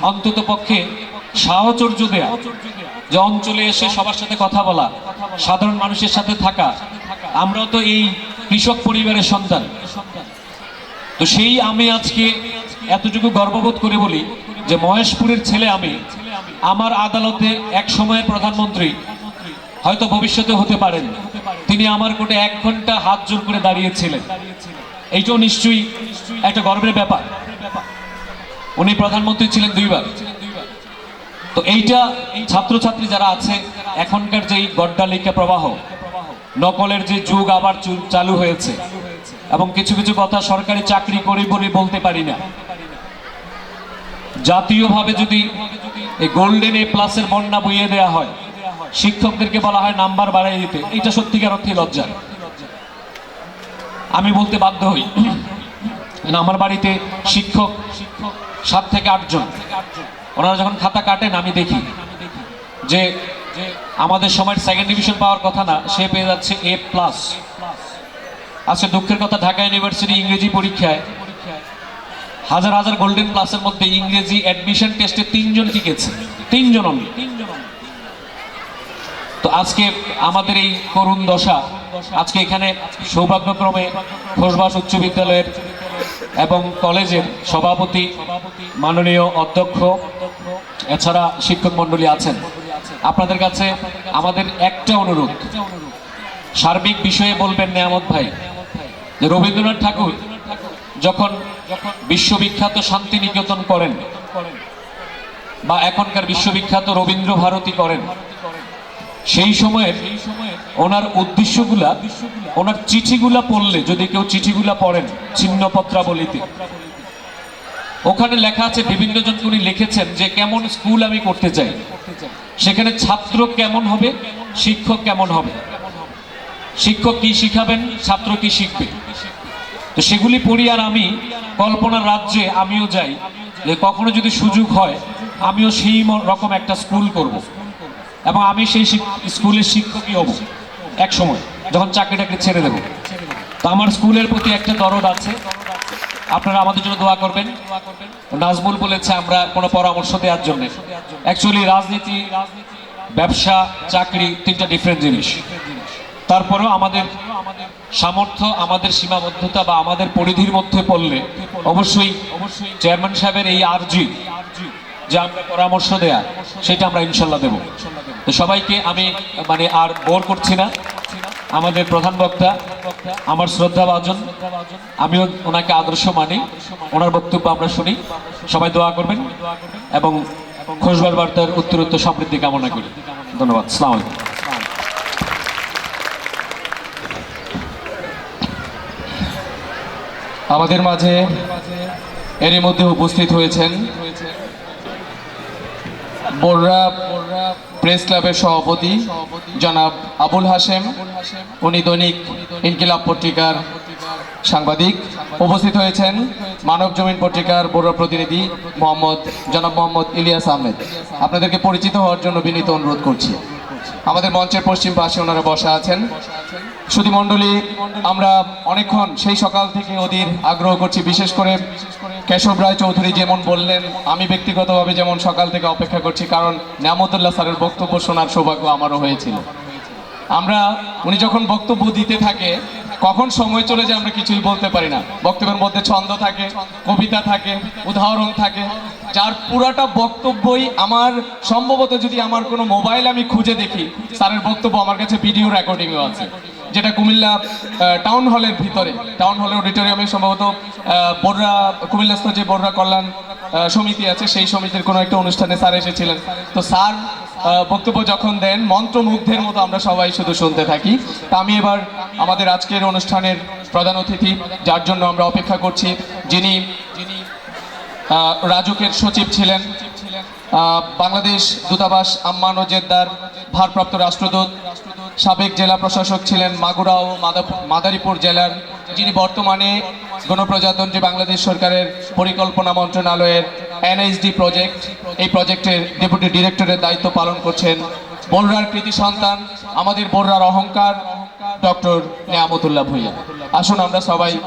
অন্তত পক্ষে সাহচর্য দেয়া, যে অঞ্চলে এসে সবার সাথে কথা বলা, সাধারণ মানুষের সাথে থাকা। আমরাও তো এই কৃষক পরিবারের সন্তান। তো সেই আমি আজকে এতটুকু গর্ববোধ করে বলি যে মহেশপুরের ছেলে আমি, আমার আদালতে এক সময়ের প্রধানমন্ত্রী, হয়তো ভবিষ্যতে হতে পারেন, তিনি আমার কোর্টে 1 ঘন্টা হাত জোর করে দাঁড়িয়েছিলেন। এইটাও নিশ্চয়ই একটা গর্বের ব্যাপার। উনি প্রধানমন্ত্রী ছিলেন 2 বার। তো এইটা ছাত্রছাত্রী যারা আছে, এখনকার যেই গড্ডালিকা প্রবাহ, নকলের যে যুগ আবার চালু হয়েছে, এবং কিছু কিছু কথা সরকারি চাকরি করি বলে বলতে পারি না। জাতীয়ভাবে যদি এই গোল্ডেন এ প্লাসের বন্যা বইয়ে দেওয়া হয়, শিক্ষকদেরকে বলা হয় নাম্বার বাড়াই দিতে, এটা সত্যিকার অর্থে লজ্জা। আমি বলতে বাধ্য হই, আমার বাড়িতে শিক্ষক 7 থেকে 8 জন। ওনারা যখন খাতা কাটেন আমি দেখি যে আমাদের সময়ের 2nd ডিভিশন পাওয়ার কথা না, সে পেয়ে যাচ্ছে A+। আজকে দুঃখের কথা, ঢাকা ইউনিভার্সিটি ইংরেজি পরীক্ষায় হাজার হাজার গোল্ডেন প্লাসের মধ্যে ইংরেজি অ্যাডমিশন টেস্টে 3 জন টিকেছে, 3 জন অনলি। তো আজকে আমাদের এই করুণ দশা। আজকে এখানে সৌভাগ্যক্রমে খোসবাস উচ্চ বিদ্যালয়ের এবং কলেজের সভাপতি, মাননীয় অধ্যক্ষ, এছাড়া শিক্ষক মন্ডলী আছেন। আপনাদের কাছে আমাদের একটা অনুরোধ, সার্বিক বিষয়ে বলবেন নেয়ামত ভাই, যে রবীন্দ্রনাথ ঠাকুর যখন বিশ্ববিখ্যাত শান্তিনিকেতন করেন, বা এখনকার বিশ্ববিখ্যাত রবীন্দ্র ভারতী করেন, সেই সময়ে ওনার উদ্দেশ্যগুলা, ওনার চিঠিগুলা পড়লে, যদি কেউ চিঠিগুলা পড়েন ছিন্নপত্রাবলীতে, ওখানে লেখা আছে বিভিন্ন জন উনি লিখেছেন যে কেমন স্কুল আমি করতে চাই, সেখানে ছাত্র কেমন হবে, শিক্ষক কেমন হবে, শিক্ষক কি শিখাবেন, ছাত্র কি শিখবে। তো সেগুলি পড়ি, আর আমি কল্পনার রাজ্যে আমিও যাই যে কখনো যদি সুযোগ হয় আমিও সেই রকম একটা স্কুল করব, এবং আমি সেই স্কুলের শিক্ষকই হব এক সময়, যখন চাকরিটাকে ছেড়ে দেব। তো আমার স্কুলের প্রতি একটা দরদ আছে, আপনারা আমাদের জন্য দোয়া করবেন। নাজমুল বলেছে আমরা কোনো পরামর্শ দেওয়ার জন্য, অ্যাকচুয়ালি রাজনীতি, ব্যবসা, চাকরি 3টা ডিফারেন্ট জিনিস। তারপরেও আমাদের সামর্থ্য, আমাদের সীমাবদ্ধতা বা আমাদের পরিধির মধ্যে পড়লে অবশ্যই চেয়ারম্যান সাহেবের এই আর্জি যে আমরা পরামর্শ দেয়া, সেটা আমরা ইনশাল্লাহ দেব। তো সবাইকে আমি আর বোর করছি না। আমাদের প্রধান বক্তা আমার শ্রদ্ধাভাজন, আমিও ওনাকে আদর্শ মানি, ওনার বক্তব্য আমরা শুনি। সবাই দোয়া করবেন এবং খোসবার বার্তার উত্তরোত্তর সমৃদ্ধি কামনা করি। ধন্যবাদ। আসসালামু আলাইকুম। আমাদের মাঝে এরই মধ্যে উপস্থিত হয়েছেন বড়রা প্রেস ক্লাবের সভাপতি জনাব আবুল হাশেম, উনি দৈনিক ইনকিলাব পত্রিকার সাংবাদিক। উপস্থিত হয়েছেন মানব জমিন পত্রিকার বড়রা প্রতিনিধি জনাব মোহাম্মদ ইলিয়াস আহমেদ। আপনাদেরকে পরিচিত হওয়ার জন্য বিনীত অনুরোধ করছি। আমাদের মঞ্চের পশ্চিম পাশে ওনারা বসা আছেন। সুধী মণ্ডলী, আমরা অনেকক্ষণ সেই সকাল থেকে ওদের আগ্রহ করছি, বিশেষ করে কেশব রায় চৌধুরী যেমন বললেন, আমি ব্যক্তিগতভাবে যেমন সকাল থেকে অপেক্ষা করছি, কারণ নেয়ামতুল্লাহ স্যারের বক্তব্য শোনার সৌভাগ্য আমারও হয়েছিল। উনি যখন বক্তব্য দিতে থাকে, কখন সময় চলে যায় আমরা কিছুই বলতে পারি না। বক্তব্যের মধ্যে ছন্দ থাকে, কবিতা থাকে, উদাহরণ থাকে, যার পুরাটা বক্তব্যই আমার সম্ভবত, যদি আমার কোনো মোবাইল আমি খুঁজে দেখি, স্যারের বক্তব্য আমার কাছে ভিডিও রেকর্ডিংও আছে, যেটা কুমিল্লা টাউন হলের ভিতরে, টাউন হলের অডিটোরিয়ামে সম্ভবত বড়রা, কুমিল্লাস্থ যে বড়রা কল্যাণ সমিতি আছে, সেই সমিতির কোনো একটা অনুষ্ঠানে স্যার এসেছিলেন। তো স্যার বক্তব্য যখন দেন, মন্ত্রমুগ্ধের মতো আমরা সবাই শুধু শুনতে থাকি। তা আমি এবার আমাদের আজকের অনুষ্ঠানের প্রধান অতিথি, যার জন্য আমরা অপেক্ষা করছি, যিনি রাজুকের সচিব ছিলেন, বাংলাদেশ দূতাবাস আম্মান ও জেদ্দার ভারপ্রাপ্ত রাষ্ট্রদূত, সাবেক জেলা প্রশাসক ছিলেন মাগুরা ও মাদারীপুর জেলার, যিনি বর্তমানে গণপ্রজাতন্ত্রী বাংলাদেশ সরকারের পরিকল্পনা মন্ত্রণালয়ের এনএইচডি প্রজেক্ট, এই প্রজেক্টের ডেপুটি ডিরেক্টরের দায়িত্ব পালন করছেন, বড়রার কৃতি সন্তান, আমাদের বড়রার অহংকার, ডক্টর নেয়ামতুল্লাহ ভূঁইয়া। আসুন আমরা সবাই